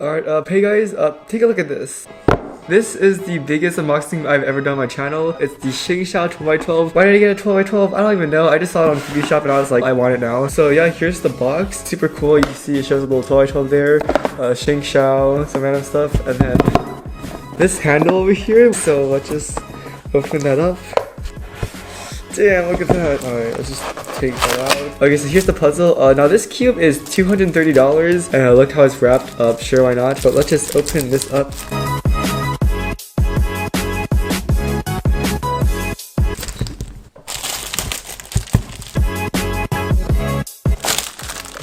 Alright, hey guys, take a look at this. This is the biggest unboxing I've ever done on my channel. It's the ShengShou 12x12. Why did I get a 12x12? I don't even know. I just saw it on TV Shop and I was like, I want it now. So yeah, here's the box. Super cool. You can see it shows a little 12x12 there. ShengShou, some random stuff. And then this handle over here. So let's just open that up. Damn, look at that. Alright, let's just take that out. Okay, so here's the puzzle. Now this cube is $230 and look how it's wrapped up. Sure, why not? But let's just open this up.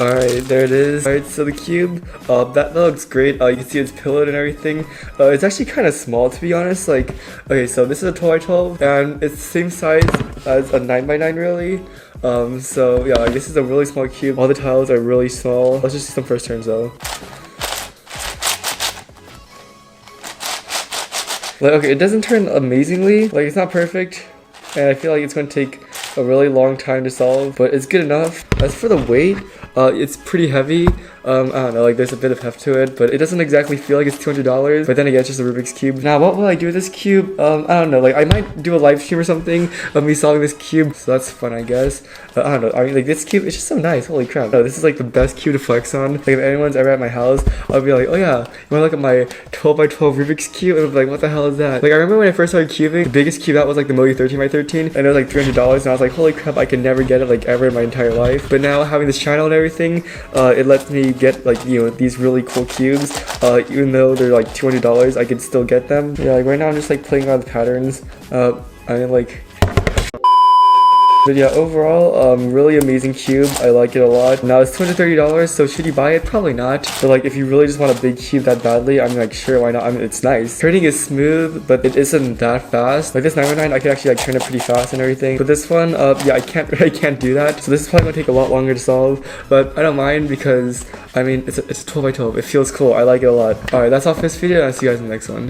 Alright, there it is. Alright, so the cube, that looks great. You can see it's pillowed and everything. It's actually kind of small, to be honest. Like, okay, so this is a 12x12 and it's the same size as a 9x9 really. So yeah, this is a really small cube. All the tiles are really small. Let's just see some first turns though. Like, okay, it doesn't turn amazingly. Like, it's not perfect. And I feel like it's going to take a really long time to solve, but it's good enough. As for the weight, it's pretty heavy. I don't know, like there's a bit of heft to it, but it doesn't exactly feel like it's $200. But then again, it's just a Rubik's Cube. Now, what will I do with this cube? I don't know, like I might do a live stream or something of me solving this cube, so that's fun, I guess. I don't know, I mean, like this cube, it's just so nice, holy crap. This is like the best cube to flex on. Like if anyone's ever at my house, I'll be like, oh yeah, you wanna look at my 12x12 Rubik's Cube? And I'll be like, what the hell is that? Like I remember when I first started cubing, the biggest cube out was like the Mogi 13x13, and it was like $300, and I was like, holy crap, I can never get it like ever in my entire life. But now having this channel and everything, it lets me get like, you know, these really cool cubes. Even though they're like $200, I can still get them. Yeah, like right now I'm just like playing around with patterns. I mean like... But yeah, overall, really amazing cube. I like it a lot. Now it's $230, so should you buy it? Probably not. But like if you really just want a big cube that badly, I'm like, sure, why not? I mean, it's nice. Turning is smooth, but it isn't that fast. Like this 9x9, I can actually like turn it pretty fast and everything. But this one, yeah, I can't do that. So this is probably gonna take a lot longer to solve, but I don't mind because I mean, it's a 12x12. It feels cool. I like it a lot. Alright, that's all for this video, and I'll see you guys in the next one.